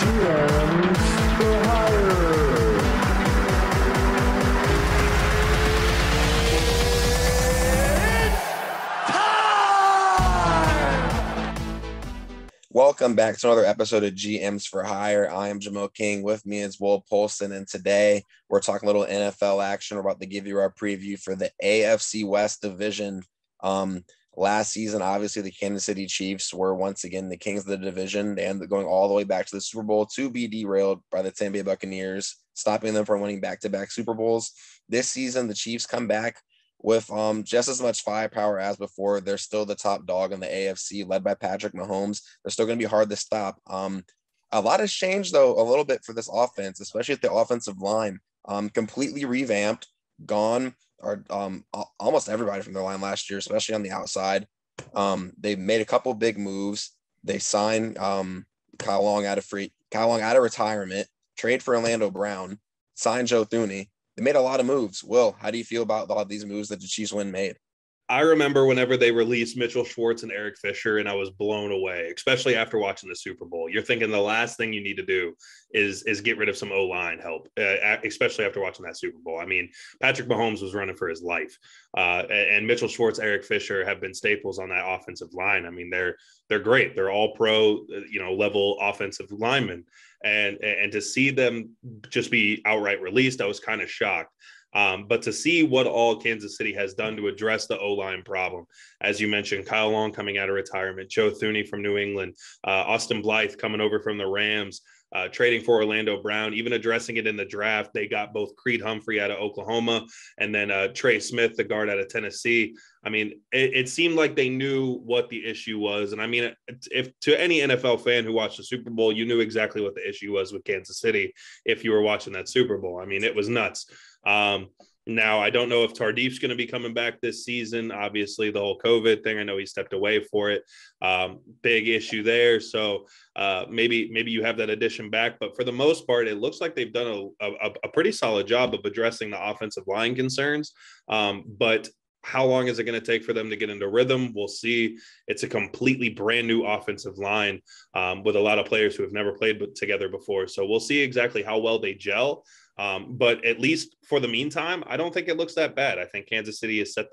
GMs for Hire. Welcome back to another episode of GMs for Hire. I am Jamal King. With me is Will Polson, and today we're talking a little NFL action. We're about to give you our preview for the AFC West division. Last season, obviously, the Kansas City Chiefs were once again the kings of the division. They ended up going all the way back to the Super Bowl to be derailed by the Tampa Bay Buccaneers, stopping them from winning back-to-back Super Bowls. This season, the Chiefs come back with just as much firepower as before. They're still the top dog in the AFC, led by Patrick Mahomes. They're still going to be hard to stop. A lot has changed, though, a little bit for this offense, especially at the offensive line. Completely revamped, gone are almost everybody from their line last year, especially on the outside. They've made a couple big moves. They signed Kyle Long out of retirement, trade for Orlando Brown, signed Joe Thuney. They made a lot of moves. Will, how do you feel about all these moves that the Chiefs made? I remember whenever they released Mitchell Schwartz and Eric Fisher, and I was blown away, especially after watching the Super Bowl. You're thinking the last thing you need to do is get rid of some O-line help, especially after watching that Super Bowl. I mean, Patrick Mahomes was running for his life, and Mitchell Schwartz, Eric Fisher have been staples on that offensive line. I mean, they're great. They're all pro, level offensive linemen, and to see them just be outright released, I was kind of shocked. But to see what all Kansas City has done to address the O-line problem, as you mentioned, Kyle Long coming out of retirement, Joe Thuney from New England, Austin Blythe coming over from the Rams, trading for Orlando Brown, even addressing it in the draft. They got both Creed Humphrey out of Oklahoma and then Trey Smith, the guard out of Tennessee. I mean, it seemed like they knew what the issue was. And I mean, if to any NFL fan who watched the Super Bowl, you knew exactly what the issue was with Kansas City if you were watching that Super Bowl. I mean, it was nuts. Now, I don't know if Tardif's going to be coming back this season. Obviously, the whole COVID thing, I know he stepped away for it. Big issue there. So maybe you have that addition back. But for the most part, it looks like they've done a pretty solid job of addressing the offensive line concerns. But how long is it going to take for them to get into rhythm? We'll see. It's a completely brand new offensive line with a lot of players who have never played together before. So we'll see exactly how well they gel. But at least for the meantime, I don't think it looks that bad. I think Kansas City has set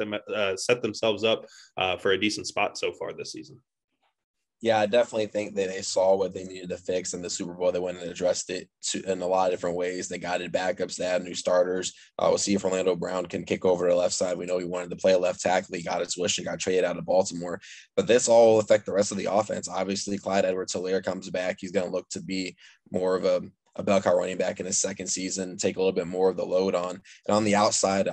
themselves up for a decent spot so far this season. Yeah, I definitely think that they saw what they needed to fix in the Super Bowl. They went and addressed it in a lot of different ways. They guided backups. They had new starters. We'll see if Orlando Brown can kick over to the left side. We know he wanted to play a left tackle. He got his wish and got traded out of Baltimore. But this all will affect the rest of the offense. Obviously, Clyde Edwards-Helaire comes back. He's going to look to be more of a bell cow running back in his second season, take a little bit more of the load on. And on the outside,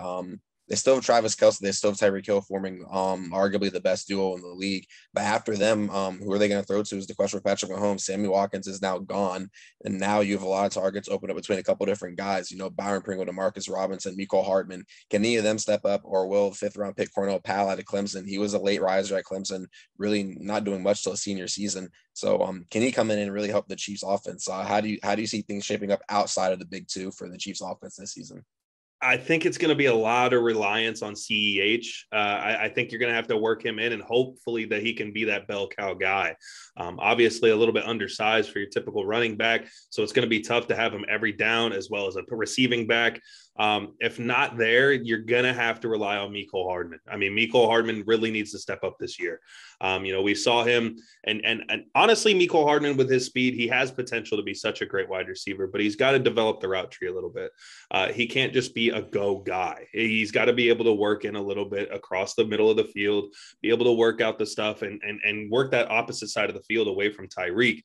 they still have Travis Kelce. They still have Tyreek Hill forming arguably the best duo in the league. But after them, who are they going to throw to is the question for Patrick Mahomes. Sammy Watkins is now gone. And now you have a lot of targets open up between a couple different guys. Byron Pringle, Demarcus Robinson, Mecole Hardman. Can any of them step up, or will fifth-round pick Cornell Powell out of Clemson? He was a late riser at Clemson, really not doing much till his senior season. So can he come in and really help the Chiefs offense? How do you see things shaping up outside of the big two for the Chiefs offense this season? I think it's going to be a lot of reliance on CEH. I think you're going to have to work him in and hopefully that he can be that bell cow guy. Obviously a little bit undersized for your typical running back. So it's going to be tough to have him every down as well as a receiving back. If not there, you're going to have to rely on Mecole Hardman. I mean, Mecole Hardman really needs to step up this year. We saw him and honestly, Mecole Hardman with his speed, he has potential to be such a great wide receiver, but he's got to develop the route tree a little bit. He can't just be a go guy. He's got to be able to work in a little bit across the middle of the field, be able to work out the stuff and work that opposite side of the field away from Tyreek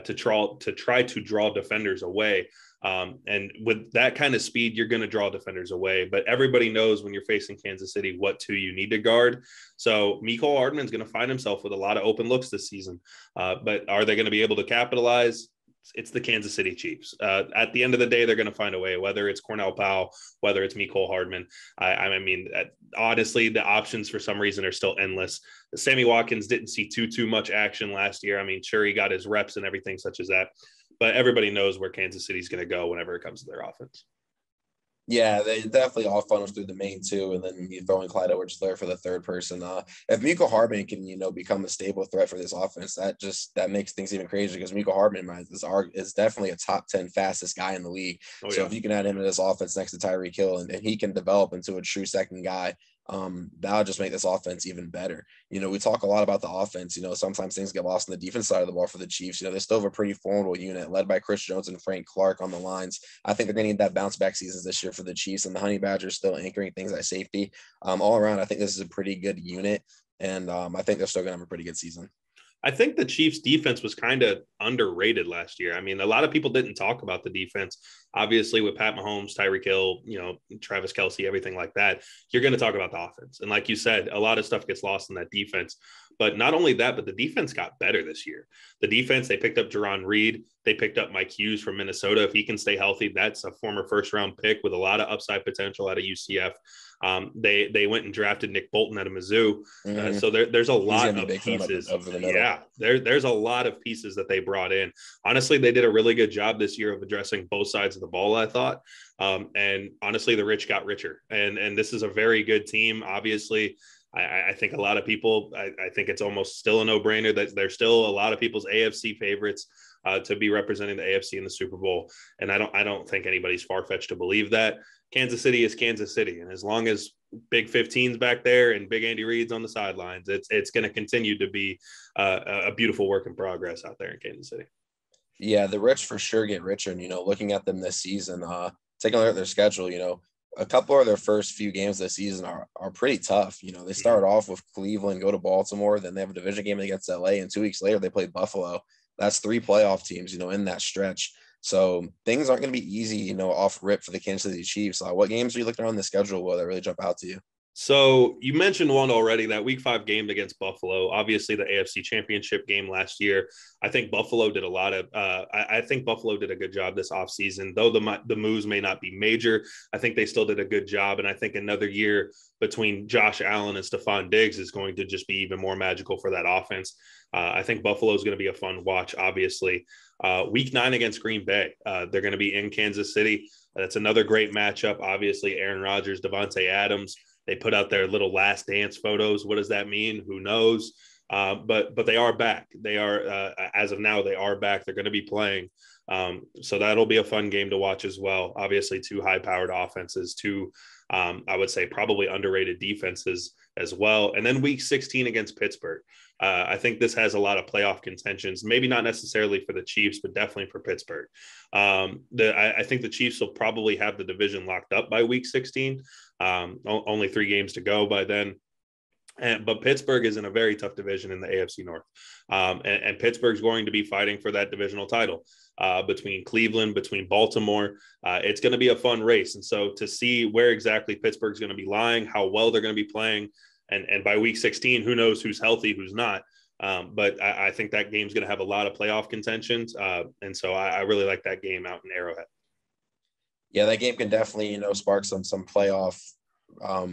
to try to draw defenders away. And with that kind of speed, you're going to draw defenders away. But everybody knows when you're facing Kansas City what two you need to guard. So Mecole Hardman's going to find himself with a lot of open looks this season. But are they going to be able to capitalize? It's the Kansas City Chiefs. At the end of the day, they're going to find a way, whether it's Cornell Powell, whether it's Mecole Hardman. I mean, honestly, the options for some reason are still endless. Sammy Watkins didn't see too much action last year. I mean, sure, he got his reps and everything such as that, but everybody knows where Kansas City's going to go whenever it comes to their offense. Yeah, they definitely all funnels through the main two, and then you throw in Clyde Edwards-Helaire for the third person. If Miko Hardman can, become a stable threat for this offense, that makes things even crazier because Miko Hardman is definitely a top 10 fastest guy in the league. Oh, So yeah. if you can add him to this offense next to Tyreek Hill and he can develop into a true second guy, that'll just make this offense even better. We talk a lot about the offense. Sometimes things get lost in the defense side of the ball for the Chiefs. They still have a pretty formidable unit led by Chris Jones and Frank Clark on the lines. I think they're going to need that bounce back seasons this year for the Chiefs, and the Honey Badgers still anchoring things at safety. All around, I think this is a pretty good unit, and I think they're still going to have a pretty good season. I think the Chiefs defense was kind of underrated last year. I mean, a lot of people didn't talk about the defense. Obviously, with Pat Mahomes, Tyreek Hill, Travis Kelce, everything like that, you're going to talk about the offense. And like you said, a lot of stuff gets lost in that defense. But not only that, but the defense got better this year. The defense, they picked up Jarran Reed. They picked up Mike Hughes from Minnesota. If he can stay healthy, that's a former first-round pick with a lot of upside potential out of UCF. They went and drafted Nick Bolton out of Mizzou. So there's a lot of pieces. Yeah, there's a lot of pieces that they brought in. Honestly, they did a really good job this year of addressing both sides of the ball, I thought. And honestly, the rich got richer. And this is a very good team. Obviously, I think a lot of people, I think it's almost still a no-brainer that they're still a lot of people's AFC favorites to be representing the AFC in the Super Bowl. And I don't think anybody's far-fetched to believe that. Kansas City is Kansas City. And as long as Big 15's back there and Big Andy Reid's on the sidelines, it's going to continue to be a beautiful work in progress out there in Kansas City. Yeah, the rich for sure get richer. And, looking at them this season, taking a look at their schedule, a couple of their first few games this season are pretty tough. They start off with Cleveland, go to Baltimore, then they have a division game against LA, and 2 weeks later they play Buffalo. That's 3 playoff teams, in that stretch. So things aren't going to be easy, off rip for the Kansas City Chiefs. What games are you looking around the schedule that really jump out to you? So you mentioned one already, that Week 5 game against Buffalo, obviously the AFC Championship game last year. I think Buffalo did a lot of I think Buffalo did a good job this offseason. Though the moves may not be major, I think they still did a good job. And I think another year between Josh Allen and Stephon Diggs is going to just be even more magical for that offense. I think Buffalo is going to be a fun watch, obviously. Week 9 against Green Bay. They're going to be in Kansas City. That's another great matchup. Obviously, Aaron Rodgers, Devontae Adams. They put out their little last dance photos. What does that mean? Who knows? But they are back. They are, as of now, they are back. They're going to be playing. So that'll be a fun game to watch as well. Obviously, 2 high-powered offenses, 2, I would say, probably underrated defenses as well. And then Week 16 against Pittsburgh. I think this has a lot of playoff contentions, maybe not necessarily for the Chiefs, but definitely for Pittsburgh. I think the Chiefs will probably have the division locked up by Week 16. Only 3 games to go by then. But Pittsburgh is in a very tough division in the AFC North. And Pittsburgh's going to be fighting for that divisional title between Cleveland, between Baltimore. It's going to be a fun race. And so to see where exactly Pittsburgh's going to be lying, how well they're going to be playing, and by Week 16, who knows who's healthy, who's not. But I think that game's going to have a lot of playoff contentions. And so I really like that game out in Arrowhead. Yeah, that game can definitely, spark some playoff I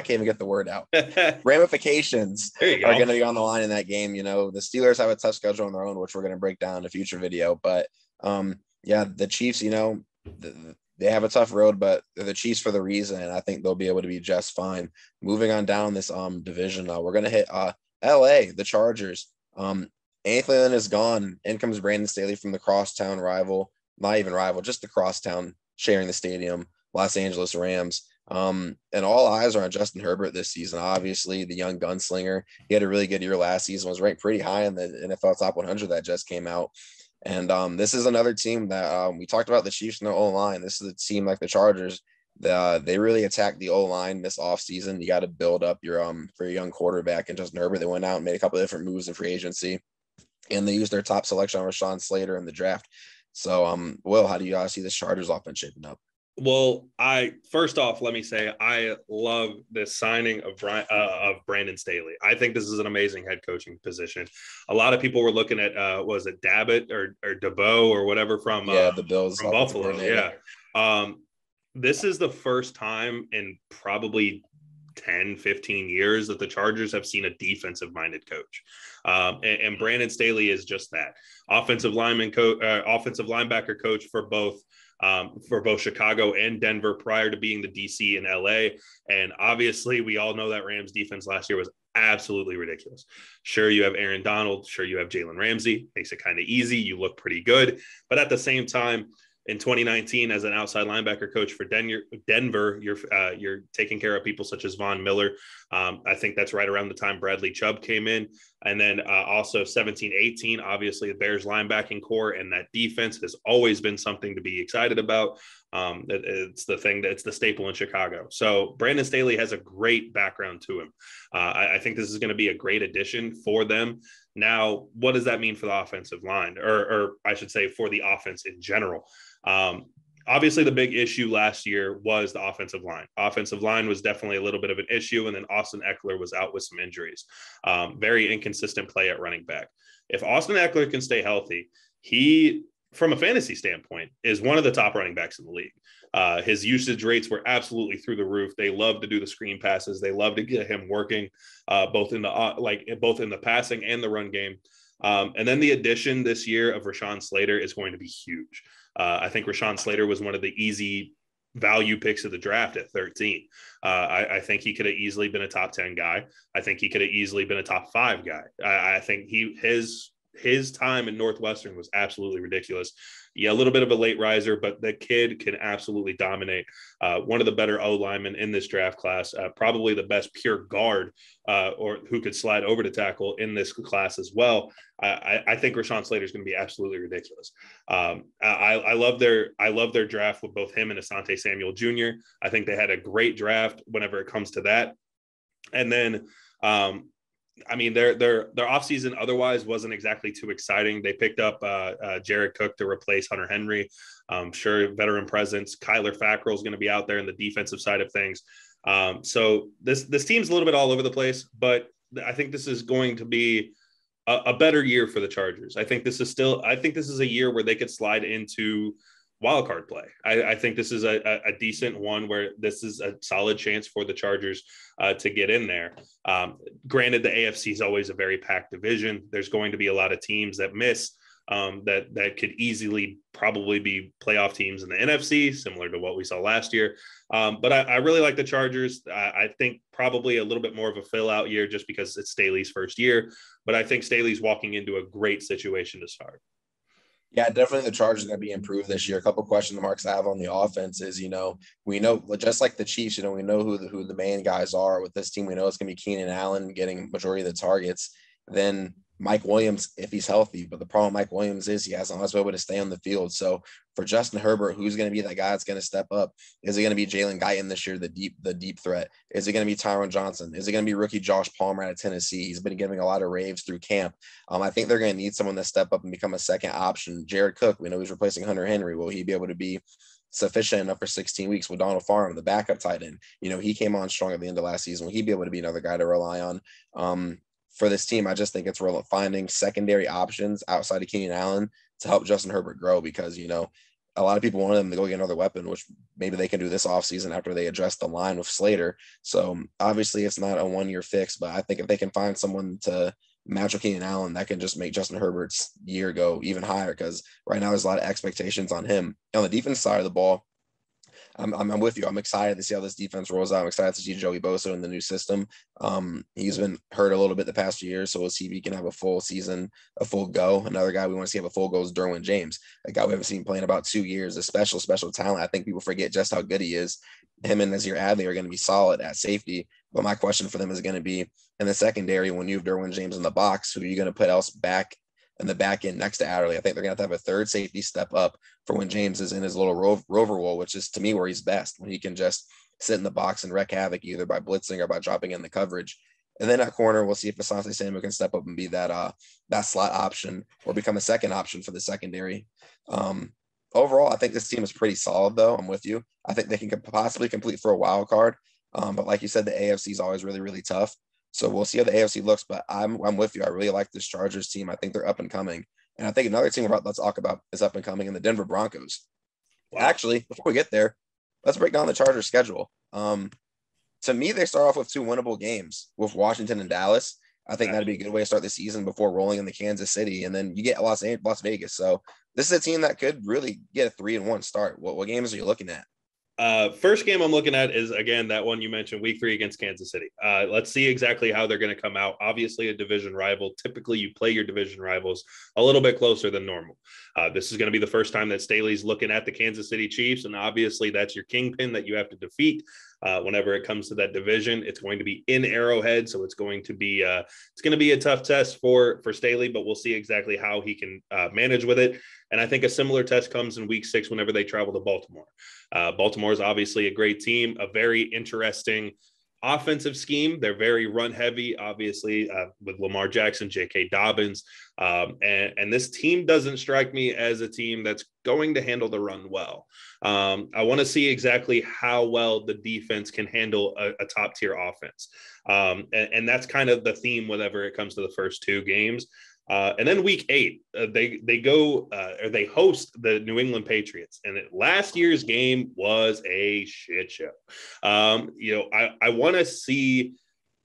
can't even get the word out. Ramifications are going to be on the line in that game. The Steelers have a tough schedule on their own, which we're going to break down in a future video. But the Chiefs, they have a tough road, but they're the Chiefs for the reason, and I think they'll be able to be just fine. Moving on down this division, we're going to hit LA, the Chargers. Anthony Lynn is gone. In comes Brandon Staley from the crosstown rival, not even rival, just the crosstown sharing the stadium, Los Angeles Rams. And all eyes are on Justin Herbert this season. Obviously, the young gunslinger. He had a really good year last season, was ranked pretty high in the NFL Top 100 that just came out. And this is another team that we talked about the Chiefs and their O-line. This is a team like the Chargers. They really attacked the O-line this offseason. You got to build up your for your young quarterback and Justin Herbert. They went out and made a couple of different moves in free agency, and they used their top selection on Rashawn Slater in the draft. So, Will, how do you see this Chargers offense shaping up? Well, first off, let me say I love the signing of Brandon Staley. I think this is an amazing head coaching position. A lot of people were looking at was it Dabbitt or DeBoe or whatever from the Bills from Buffalo. Yeah, this is the first time in probably 10, 15 years that the Chargers have seen a defensive minded coach. And Brandon Staley is just that offensive linebacker coach for both Chicago and Denver prior to being the DC in LA. And obviously we all know that Rams defense last year was absolutely ridiculous. Sure, you have Aaron Donald. Sure, you have Jalen Ramsey. Makes it kind of easy. You look pretty good. But at the same time, in 2019, as an outside linebacker coach for Denver, you're taking care of people such as Von Miller. I think that's right around the time Bradley Chubb came in. And then also 17-18, obviously the Bears linebacking core and that defense has always been something to be excited about. It's the staple in Chicago. So Brandon Staley has a great background to him. I think this is going to be a great addition for them. Now, what does that mean for the offensive line, or I should say for the offense in general? Obviously, the big issue last year was the offensive line. Offensive line was definitely a little bit of an issue, and then Austin Eckler was out with some injuries. Very inconsistent play at running back. If Austin Eckler can stay healthy, he, from a fantasy standpoint, is one of the top running backs in the league. His usage rates were absolutely through the roof. They love to do the screen passes. They love to get him working both in the passing and the run game. And then the addition this year of Rashawn Slater is going to be huge. I think Rashawn Slater was one of the easy value picks of the draft at 13. I think he could have easily been a top 10 guy. I think he could have easily been a top 5 guy. I think his time in Northwestern was absolutely ridiculous. Yeah, a little bit of a late riser, but the kid can absolutely dominate. One of the better O linemen in this draft class, probably the best pure guard or who could slide over to tackle in this class as well. I think Rashawn Slater is going to be absolutely ridiculous. I love their draft with both him and Asante Samuel Jr. I think they had a great draft whenever it comes to that. And then I mean, their offseason otherwise wasn't exactly too exciting. They picked up Jared Cook to replace Hunter Henry. Sure, veteran presence. Kyler Fackrell is going to be out there in the defensive side of things. So this team's a little bit all over the place, but I think this is going to be a better year for the Chargers. I think this is a year where they could slide into wildcard play. I think this is a decent one where this is a solid chance for the Chargers to get in there. Granted, the AFC is always a very packed division. There's going to be a lot of teams that miss that could easily probably be playoff teams in the NFC, similar to what we saw last year. But I really like the Chargers. I think probably a little bit more of a fill-out year just because it's Staley's first year. But I think Staley's walking into a great situation to start. Yeah, definitely the Chargers are going to be improved this year. A couple of question marks I have on the offense is, we know just like the Chiefs, we know who the main guys are with this team. We know it's going to be Keenan Allen getting majority of the targets. Then Mike Williams, if he's healthy, but the problem with Mike Williams is he hasn't been able to stay on the field. So for Justin Herbert, who's going to be that guy that's going to step up? Is it going to be Jalen Guyton this year, the deep threat? Is it going to be Tyron Johnson? Is it going to be rookie Josh Palmer out of Tennessee? He's been giving a lot of raves through camp. I think they're going to need someone to step up and become a second option. Jared Cook, we know he's replacing Hunter Henry. Will he be able to be sufficient enough for 16 weeks with Donald Farham, the backup tight end? He came on strong at the end of last season. Will he be able to be another guy to rely on? For this team, I just think it's relevant finding secondary options outside of Keenan Allen to help Justin Herbert grow because, a lot of people wanted them to go get another weapon, which maybe they can do this offseason after they address the line with Slater. So obviously it's not a one-year fix, but I think if they can find someone to match with Keenan Allen, that can just make Justin Herbert's year go even higher because right now there's a lot of expectations on him. On the defense side of the ball, I'm with you. I'm excited to see how this defense rolls out. I'm excited to see Joey Bosa in the new system. He's been hurt a little bit the past few years, so we'll see if he can have a full season, a full go. Another guy we want to see have a full go is Derwin James, a guy we haven't seen playing about 2 years, a special talent. I think people forget just how good he is. Him and Nazir Adley are going to be solid at safety. But my question for them is going to be in the secondary, when you have Derwin James in the box, who are you going to put else back in the back end next to Adderley? I think they're going to have a third safety step up for when James is in his little rover role, which is to me where he's best, when he can just sit in the box and wreak havoc either by blitzing or by dropping in the coverage. And then at corner, we'll see if Asante Samuel can step up and be that slot option or become a second option for the secondary. Overall, I think this team is pretty solid, though. I'm with you. I think they can possibly complete for a wild card. But like you said, the AFC is always really, really tough. So we'll see how the AFC looks, but I'm with you. I really like this Chargers team. I think they're up and coming. And I think another team let's talk about is up and coming in the Denver Broncos. Wow. Actually, before we get there, let's break down the Chargers schedule. to me, they start off with 2 winnable games with Washington and Dallas. I think that'd be a good way to start the season before rolling into Kansas City, and then you get Las Vegas. So this is a team that could really get a 3-1 start. What games are you looking at? First game I'm looking at is, again, that one you mentioned, week 3 against Kansas City. Let's see exactly how they're going to come out. Obviously, a division rival. Typically, you play your division rivals a little bit closer than normal. This is going to be the first time that Staley's looking at the Kansas City Chiefs, and obviously that's your kingpin that you have to defeat. Whenever it comes to that division, it's going to be in Arrowhead, so it's going to be a tough test for Staley, but we'll see exactly how he can manage with it. And I think a similar test comes in week 6 whenever they travel to Baltimore. Baltimore is obviously a great team, a very interesting offensive scheme. They're very run heavy, obviously, with Lamar Jackson, J.K. Dobbins. And this team doesn't strike me as a team that's going to handle the run well. I want to see exactly how well the defense can handle a top tier offense. And that's kind of the theme whenever it comes to the first 2 games. And then week 8, they host the New England Patriots. And last year's game was a shit show. I want to see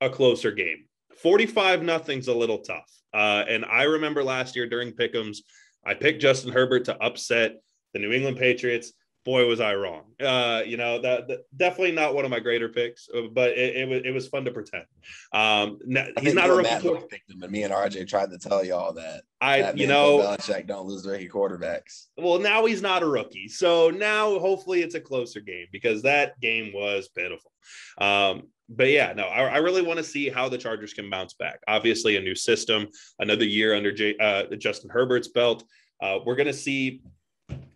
a closer game. 45-0's a little tough. And I remember last year during Pick'ems, I picked Justin Herbert to upset the New England Patriots. Boy, was I wrong. That definitely not one of my greater picks, but it was fun to pretend. He's not a rookie. Picked him, and me and RJ tried to tell y'all that Belichick don't lose rookie quarterbacks. Well, now he's not a rookie, so now hopefully it's a closer game because that game was pitiful. But yeah, no, I really want to see how the Chargers can bounce back. Obviously, a new system, another year under Justin Herbert's belt. We're going to see.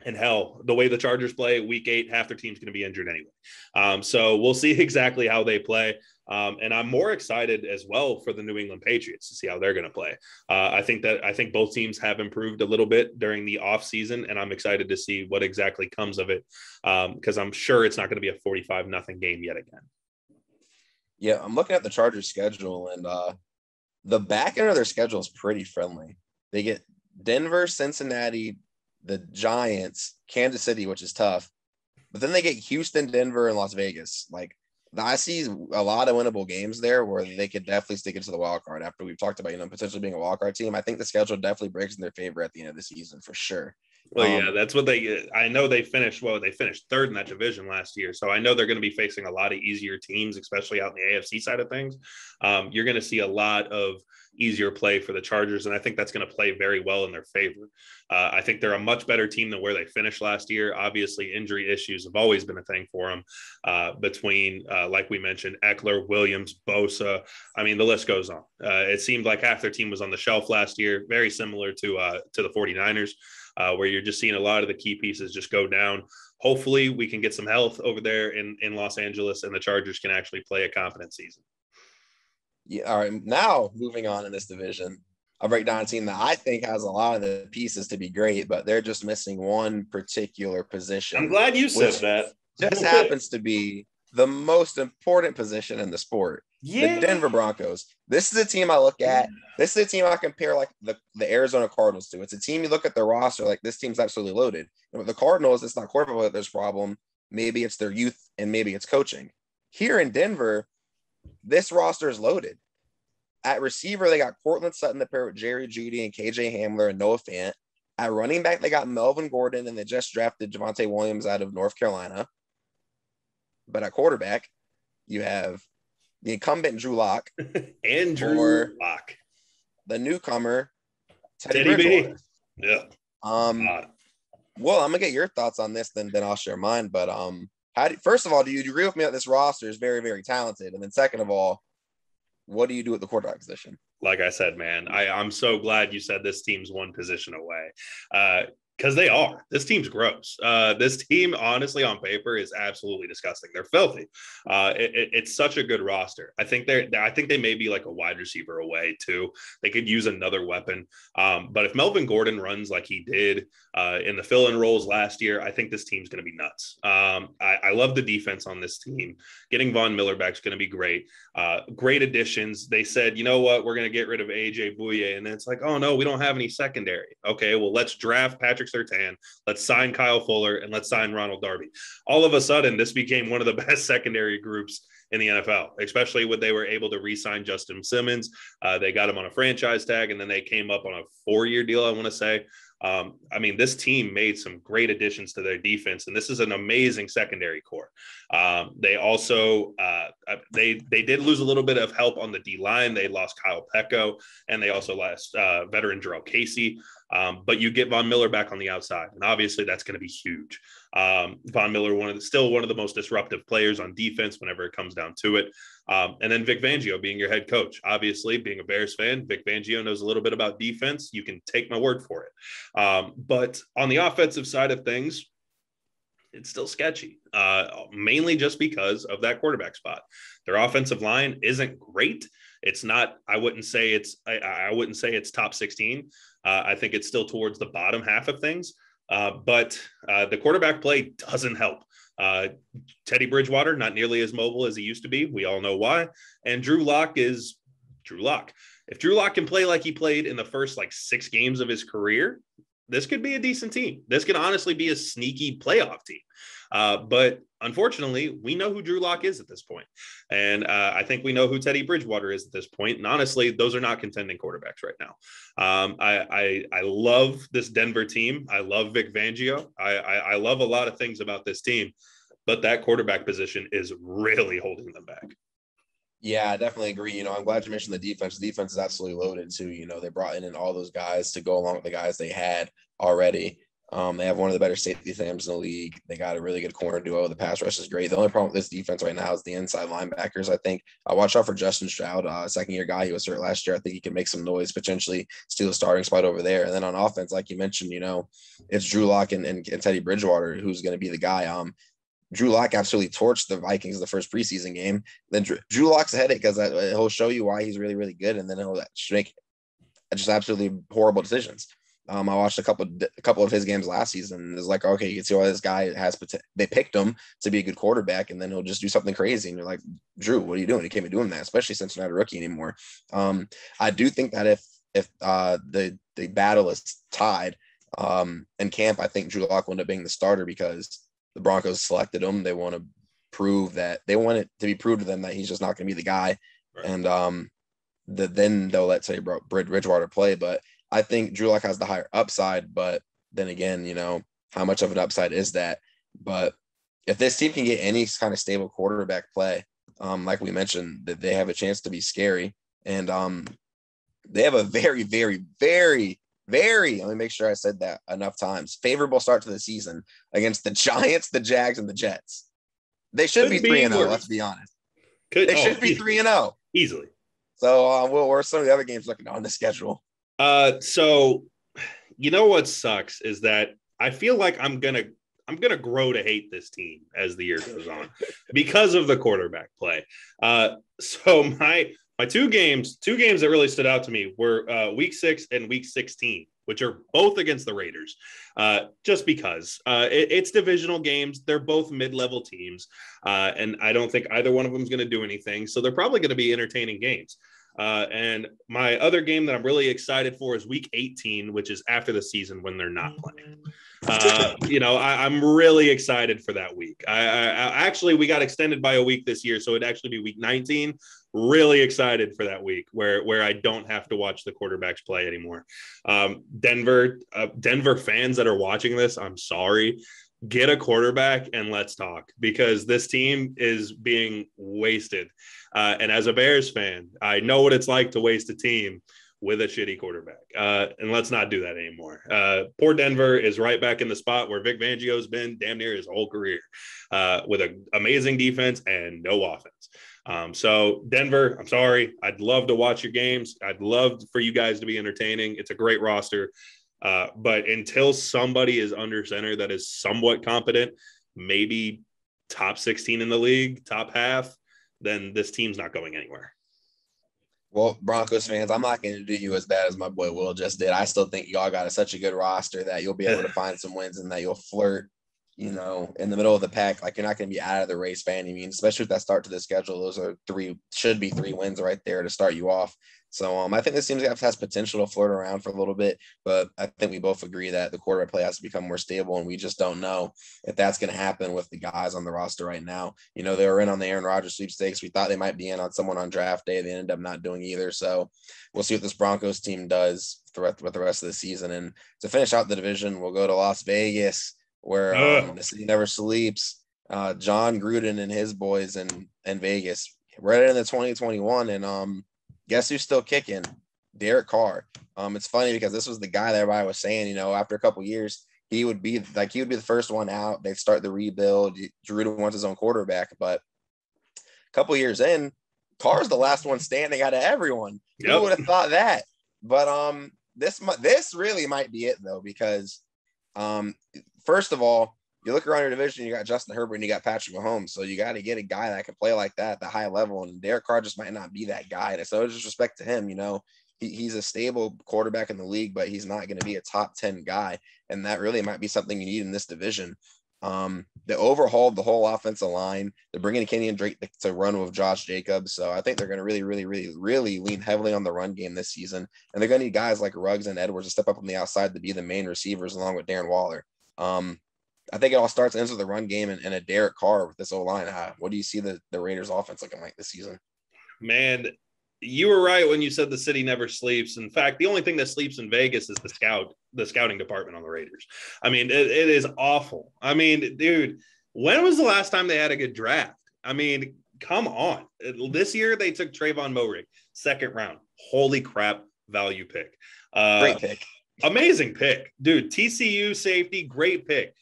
And hell, the way the Chargers play week 8, half their team's going to be injured anyway. So we'll see exactly how they play. And I'm more excited as well for the New England Patriots to see how they're going to play. I think both teams have improved a little bit during the offseason, and I'm excited to see what exactly comes of it because I'm sure it's not going to be a 45-0 game yet again. Yeah, I'm looking at the Chargers schedule, and the back end of their schedule is pretty friendly. They get Denver, Cincinnati, the Giants, Kansas City, which is tough, but then they get Houston, Denver, and Las Vegas. Like, I see a lot of winnable games there where they could definitely stick it to the wild card after we've talked about, potentially being a wild card team. I think the schedule definitely breaks in their favor at the end of the season for sure. Well, yeah, that's what I know they finished 3rd in that division last year. So I know they're going to be facing a lot of easier teams, especially out in the AFC side of things. You're going to see a lot of easier play for the Chargers, and I think that's going to play very well in their favor. I think they're a much better team than where they finished last year. Obviously, injury issues have always been a thing for them between, like we mentioned, Eckler, Williams, Bosa. I mean, the list goes on. It seemed like half their team was on the shelf last year, very similar to the 49ers. Where you're just seeing a lot of the key pieces just go down. Hopefully we can get some health over there in Los Angeles and the Chargers can actually play a confident season. Yeah. All right. Now moving on in this division, I'll break down a team that I think has a lot of the pieces to be great, but they're just missing one particular position. I'm glad you said that. Just happens to be the most important position in the sport. Yeah. The Denver Broncos. This is a team I look at. This is a team I compare like the Arizona Cardinals to. It's a team you look at their roster, like this team's absolutely loaded. And with the Cardinals, it's not quarterback that's problem. Maybe it's their youth and maybe it's coaching. Here in Denver, this roster is loaded. At receiver, they got Cortland Sutton to pair with Jerry Jeudy and KJ Hamler and Noah Fant. At running back, they got Melvin Gordon, and they just drafted Javonte Williams out of North Carolina. But at quarterback, you have the incumbent Drew Lock and Drew Lock, the newcomer Teddy B. Yeah. Well, I'm gonna get your thoughts on this, then I'll share mine. But first of all, do you agree with me that this roster is very, very talented? And then second of all, what do you do at the quarterback position? Like I said, man, I'm so glad you said this team's one position away. Because they are. This team's gross. This team, honestly, on paper, is absolutely disgusting. They're filthy. It's such a good roster. I think they may be like a wide receiver away too. They could use another weapon. But if Melvin Gordon runs like he did in the fill-in roles last year, I think this team's going to be nuts. I love the defense on this team. Getting Von Miller back is going to be great. Great additions. They said, you know what, we're going to get rid of AJ Bouye, and it's like, oh no, we don't have any secondary. Okay, well let's draft Patrick Patrick Surtain. Let's sign Kyle Fuller and let's sign Ronald Darby. All of a sudden, this became one of the best secondary groups in the NFL, especially when they were able to re-sign Justin Simmons. They got him on a franchise tag, and then they came up on a 4-year deal, I want to say. I mean, this team made some great additions to their defense, and this is an amazing secondary core. They also they did lose a little bit of help on the D line. They lost Kyle Pecco, and they also lost veteran Jarrell Casey. But you get Von Miller back on the outside, and obviously that's going to be huge. Von Miller, still one of the most disruptive players on defense whenever it comes down to it. And then Vic Fangio being your head coach. Obviously, being a Bears fan, Vic Fangio knows a little bit about defense. You can take my word for it. But on the offensive side of things, it's still sketchy, mainly just because of that quarterback spot. Their offensive line isn't great. It's not, I wouldn't say it's top 16. I think it's still towards the bottom half of things. But the quarterback play doesn't help. Teddy Bridgewater, not nearly as mobile as he used to be. We all know why. And Drew Lock is Drew Lock. If Drew Lock can play like he played in the first 6 games of his career, this could be a decent team. This could honestly be a sneaky playoff team. But unfortunately, we know who Drew Lock is at this point. And I think we know who Teddy Bridgewater is at this point. And honestly, those are not contending quarterbacks right now. I love this Denver team. I love Vic Fangio. I love a lot of things about this team, but that quarterback position is really holding them back. Yeah, I definitely agree. I'm glad you mentioned the defense. The defense is absolutely loaded too. They brought in all those guys to go along with the guys they had already. They have one of the better safety thams in the league. They got a really good corner duo. The pass rush is great. The only problem with this defense right now is the inside linebackers. I think I watch out for Justin Stroud, second-year guy. He was hurt last year. I think he can make some noise, potentially steal a starting spot over there. And then on offense, like you mentioned, it's Drew Lock and Teddy Bridgewater who's going to be the guy. Drew Lock absolutely torched the Vikings the first preseason game. Then Drew Lock's a headache because he'll show you why he's really, really good, and then he'll make just absolutely horrible decisions. I watched a couple of his games last season. It's like, okay, you can see why this guy has they picked him to be a good quarterback, and then he'll just do something crazy. And you're like, Drew, what are you doing? You can't be doing that, especially since you're not a rookie anymore. I do think that if the battle is tied in camp, I think Drew Lock will end up being the starter because the Broncos selected him. They want it to be proved to them that he's just not going to be the guy. Right. And then they'll let Teddy Bridgewater play. But I think Drew Lock has the higher upside. But then again, how much of an upside is that? But if this team can get any kind of stable quarterback play, like we mentioned, that they have a chance to be scary. And they have a very, very, very, very, let me make sure I said that enough times, favorable start to the season against the Giants, the Jags, and the Jets. They should be 3-0, let's be honest. They should be 3-0. Easily. So what are some of the other games looking on the schedule? So what sucks is that I feel like I'm gonna grow to hate this team as the year goes on because of the quarterback play. So my two games that really stood out to me were week 6 and week 16, which are both against the Raiders, just because it's divisional games. They're both mid-level teams, and I don't think either one of them is going to do anything. So they're probably going to be entertaining games. And my other game that I'm really excited for is week 18, which is after the season when they're not playing. I'm really excited for that week. I actually, we got extended by a week this year, so it'd actually be week 19. Really excited for that week where I don't have to watch the quarterbacks play anymore. Denver fans that are watching this, I'm sorry. Get a quarterback and let's talk, because this team is being wasted. And as a Bears fan, I know what it's like to waste a team with a shitty quarterback. And let's not do that anymore. Poor Denver is right back in the spot where Vic Fangio's been damn near his whole career, with an amazing defense and no offense. So Denver, I'm sorry. I'd love to watch your games. I'd love for you guys to be entertaining. It's a great roster. But until somebody is under center that is somewhat competent, maybe top 16 in the league, top half, then this team's not going anywhere. Well, Broncos fans, I'm not going to do you as bad as my boy Will just did. I still think y'all got such a good roster that you'll be able to find some wins and that you'll flirt in the middle of the pack, like you're not going to be out of the race by any means, especially with that start to the schedule. Those are should be three wins right there to start you off. So I think this team has potential to flirt around for a little bit, but I think we both agree that the quarterback play has to become more stable, and we just don't know if that's going to happen with the guys on the roster right now. They were in on the Aaron Rodgers sweepstakes. We thought they might be in on someone on draft day. They ended up not doing either. So we'll see what this Broncos team does with the rest of the season. And to finish out the division, we'll go to Las Vegas, where the city never sleeps. John Gruden and his boys in Vegas. We're in the 2021, and guess who's still kicking? Derek Carr. It's funny because this was the guy that everybody was saying, after a couple years, he would be the first one out. They'd start the rebuild. Gruden wants his own quarterback, but a couple years in, Carr's the last one standing out of everyone. Yep. Who would have thought that? But this really might be it though, because first of all, you look around your division, you got Justin Herbert and you got Patrick Mahomes. So you got to get a guy that can play like that at the high level. And Derek Carr just might not be that guy. And so just respect to him, he's a stable quarterback in the league, but he's not going to be a top 10 guy. And that really might be something you need in this division. They overhauled the whole offensive line. They're bringing in Kenyon Drake to run with Josh Jacobs. So I think they're going to really, really, really, really lean heavily on the run game this season. And they're going to need guys like Ruggs and Edwards to step up on the outside to be the main receivers along with Darren Waller. I think it all starts and ends with the run game and a Derek Carr with this O-line. What do you see the Raiders offense looking like this season? Man, you were right when you said the city never sleeps. In fact, the only thing that sleeps in Vegas is the scouting department on the Raiders. I mean, it is awful. I mean, dude, when was the last time they had a good draft? I mean, come on. This year they took Trayvon Moehrig, second round. Holy crap, value pick. Great pick. Amazing pick. Dude, TCU safety, great pick.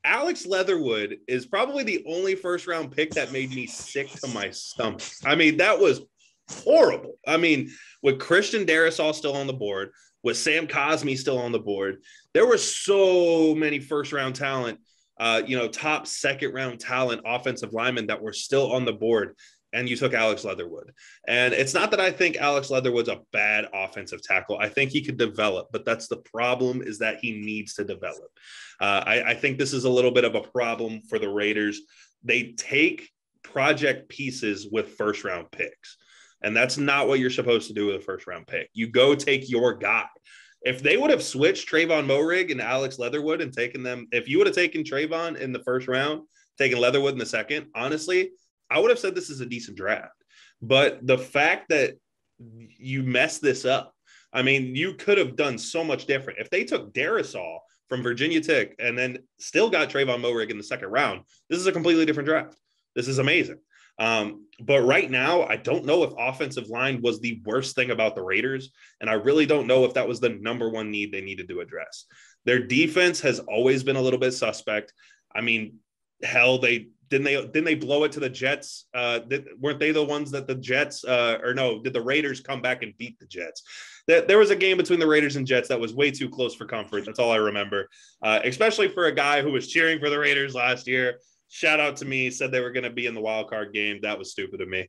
Alex Leatherwood is probably the only first-round pick that made me sick to my stomach. I mean, that was horrible. I mean, with Christian Darrisaw still on the board, with Sam Cosmi still on the board, there were so many first-round talent, top second-round talent offensive linemen that were still on the board, and you took Alex Leatherwood. And it's not that I think Alex Leatherwood's a bad offensive tackle. I think he could develop, but that's the problem, is that he needs to develop. I think this is a little bit of a problem for the Raiders. They take project pieces with first-round picks, and that's not what you're supposed to do with a first-round pick. You go take your guy. If they would have switched Trayvon Moehrig and Alex Leatherwood and taken them, if you would have taken Trayvon in the first round, taken Leatherwood in the second, honestly, I would have said this is a decent draft. But the fact that you messed this up, I mean, you could have done so much different. If they took Darrisaw from Virginia Tech and then still got Trayvon Moehrig in the second round, this is a completely different draft. This is amazing. But right now, I don't know if offensive line was the worst thing about the Raiders. And I really don't know if that was the number one need they needed to address. Their defense has always been a little bit suspect. I mean, hell, didn't they blow it to the Jets? Weren't they the ones that the Jets did the Raiders come back and beat the Jets? There was a game between the Raiders and Jets that was way too close for comfort. That's all I remember, especially for a guy who was cheering for the Raiders last year. Shout out to me, said they were going to be in the wild card game. That was stupid of me.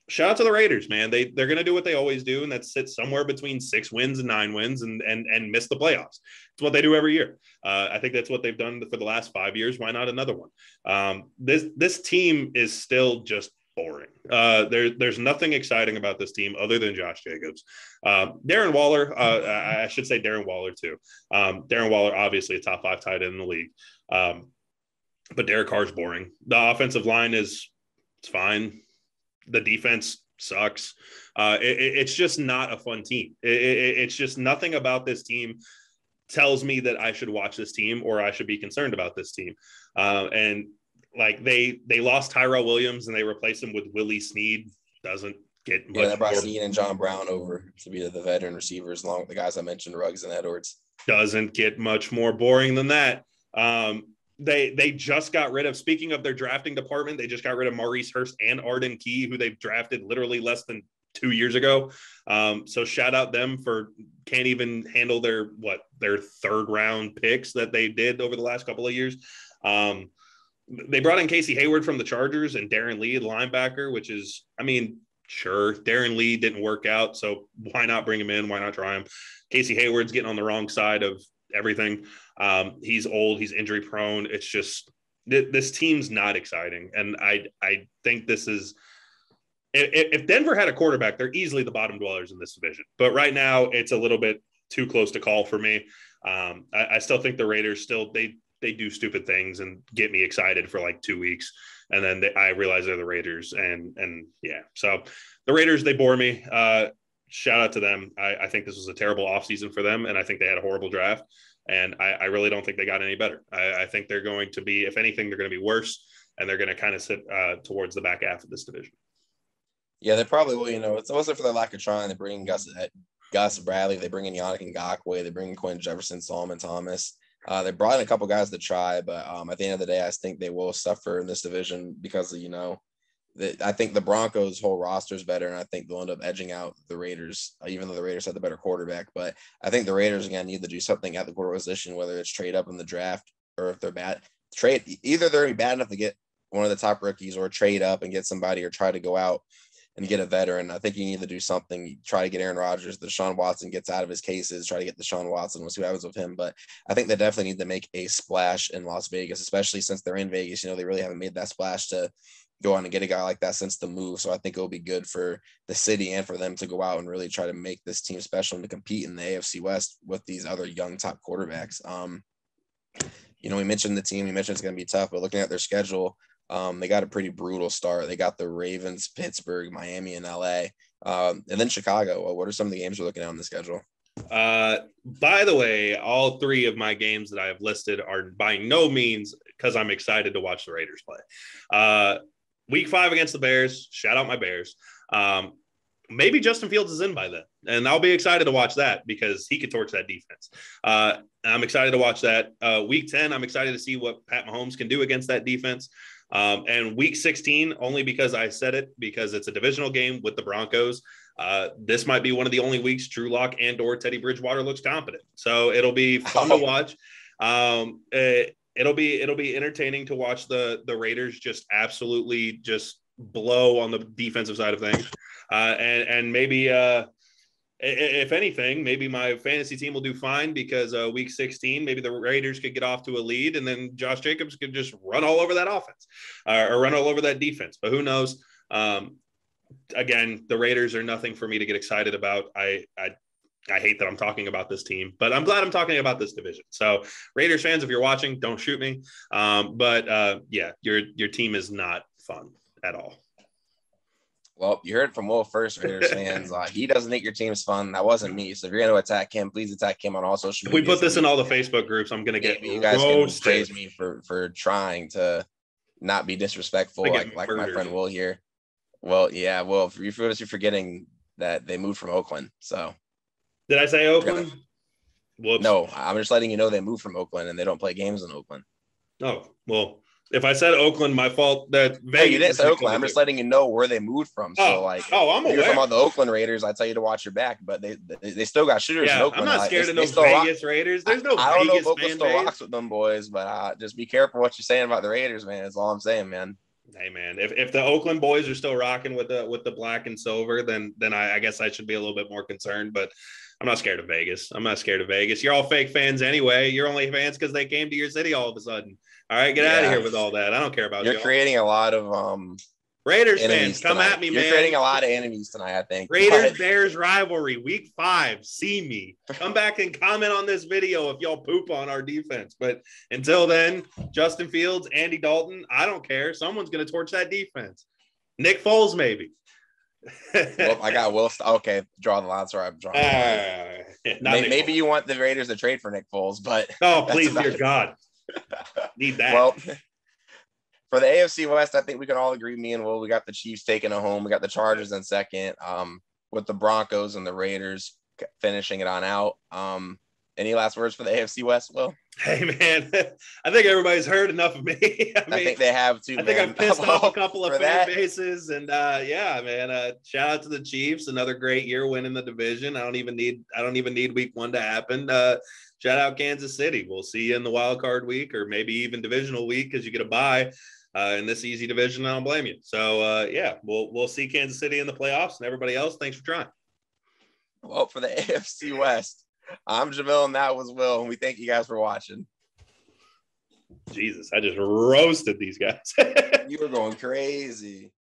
Shout out to the Raiders, man. They're going to do what they always do, and that's sit somewhere between 6 wins and 9 wins and miss the playoffs. It's what they do every year. I think that's what they've done for the last 5 years. Why not another one? This team is still just boring. There's nothing exciting about this team other than Josh Jacobs. Darren Waller, I should say Darren Waller too. Darren Waller, obviously a top 5 tight end in the league. But Derek Carr's boring. The offensive line it's fine. The defense sucks. It's just not a fun team. It's just nothing about this team tells me that I should watch this team or I should be concerned about this team. And like they lost Tyrell Williams and they replaced him with Willie Snead. Doesn't get much. Yeah, they brought Snead and John Brown over to be the veteran receivers along with the guys I mentioned, Ruggs and Edwards. Doesn't get much more boring than that. They just got rid of, speaking of their drafting department, they just got rid of Maurice Hurst and Arden Key, who they've drafted literally less than 2 years ago. So shout out them for can't even handle their third round picks that they did over the last couple of years. They brought in Casey Hayward from the Chargers and Darren Lee, the linebacker, which is, I mean, sure, Darren Lee didn't work out, so why not bring him in? Why not try him? Casey Hayward's getting on the wrong side of everything. He's old. He's injury prone. It's just this team's not exciting. And I think this is if Denver had a quarterback, they're easily the bottom dwellers in this division. But right now, it's a little bit too close to call for me. I still think the Raiders they do stupid things and get me excited for like 2 weeks. And then I realize they're the Raiders. And yeah, so the Raiders, they bore me. Shout out to them. I think this was a terrible offseason for them. And I think they had a horrible draft. And I really don't think they got any better. I think they're going to be, if anything, they're going to be worse. And they're going to kind of sit towards the back half of this division. Yeah, they probably will. It wasn't for their lack of trying. They bring in Gus Bradley. They bring in Yannick Ngakoue. They bring in Quentin Jefferson, Solomon Thomas. They brought in a couple guys to try, but at the end of the day, I think they will suffer in this division because of, I think the Broncos' whole roster is better, and I think they'll end up edging out the Raiders, even though the Raiders had the better quarterback. But I think the Raiders, again, need to do something at the quarterback position, whether it's trade up in the draft or if they're bad. Either they're bad enough to get one of the top rookies or trade up and get somebody or try to go out and get a veteran. I think you need to do something. You try to get Aaron Rodgers. Deshaun Watson gets out of his cases. Try to get Deshaun Watson. We'll see what happens with him. But I think they definitely need to make a splash in Las Vegas, especially since they're in Vegas. They really haven't made that splash to go on and get a guy like that since the move. So I think it'll be good for the city and for them to go out and really try to make this team special and to compete in the AFC West with these other young top quarterbacks. We mentioned the team. We mentioned it's going to be tough, but looking at their schedule, they got a pretty brutal start. They got the Ravens, Pittsburgh, Miami, and LA, and then Chicago. What are some of the games we're looking at on the schedule? By the way, all three of my games that I have listed are by no means because I'm excited to watch the Raiders play. Week 5 against the Bears. Shout out my Bears. Maybe Justin Fields is in by then, and I'll be excited to watch that because he could torch that defense. I'm excited to watch that. Week 10, I'm excited to see what Pat Mahomes can do against that defense. And week 16, only because I said it, because it's a divisional game with the Broncos. This might be one of the only weeks Drew Lock and or Teddy Bridgewater looks competent. So it'll be fun to watch. It'll be entertaining to watch the Raiders just absolutely just blow on the defensive side of things. And maybe if anything, maybe my fantasy team will do fine because week 16, maybe the Raiders could get off to a lead and then Josh Jacobs could just run all over that offense or run all over that defense. But who knows? Again, the Raiders are nothing for me to get excited about. I hate that I'm talking about this team, but I'm glad I'm talking about this division. So Raiders fans, if you're watching, don't shoot me. Yeah, your team is not fun at all. Well, you heard it from Will first, Raiders fans. He doesn't think your team's fun. That wasn't me. So if you're going to attack him, please attack him on all social media. If we put this in all the Facebook groups, I'm going to get you guys can praise me for trying to not be disrespectful like my friend Will here. Well, yeah, well, you're forgetting that they moved from Oakland. So did I say Oakland? Whoops. No, I'm just letting you know they moved from Oakland and they don't play games in Oakland. Oh, well, if I said Oakland, my fault. That Vegas. You didn't say Oakland. I'm just letting you know where they moved from. So, I'm aware. You're talking about the Oakland Raiders. I tell you to watch your back, but they still got shooters in Oakland. I'm not scared of no Vegas Raiders. There's no I don't Vegas know if Oakland still rocks with them boys, but just be careful what you're saying about the Raiders, man. That's all I'm saying, man. Hey, man, if the Oakland boys are still rocking with the black and silver, then I guess I should be a little bit more concerned. But I'm not scared of Vegas. I'm not scared of Vegas. You're all fake fans anyway. You're only fans because they came to your city all of a sudden. All right, get out of here with all that. I don't care about you. You're creating a lot of Raiders fans, come at me, man. You're creating a lot of enemies tonight, I think. Raiders-Bears rivalry, week 5. See me. Come back and comment on this video if y'all poop on our defense. But until then, Justin Fields, Andy Dalton, I don't care. Someone's going to torch that defense. Nick Foles, maybe. Well, I got Will. Okay, draw the line. Sorry, I'm drawing. Maybe you want the Raiders to trade for Nick Foles, but oh, please, dear God, need that. Well, for the AFC West, I think we can all agree. Me and Will, we got the Chiefs taking it home. We got the Chargers in second, with the Broncos and the Raiders finishing it on out. Any last words for the AFC West, Will? Hey, man, I think everybody's heard enough of me. I think they have too. I think I've pissed off a couple of fan bases, and yeah, man. Shout out to the Chiefs, another great year winning the division. I don't even need week 1 to happen. Shout out Kansas City. We'll see you in the wild card week, or maybe even divisional week, because you get a bye in this easy division. I don't blame you. So yeah, we'll see Kansas City in the playoffs, and everybody else. Thanks for trying. Well, for the AFC West. I'm Jamil, and that was Will. And we thank you guys for watching. Jesus, I just roasted these guys. You were going crazy.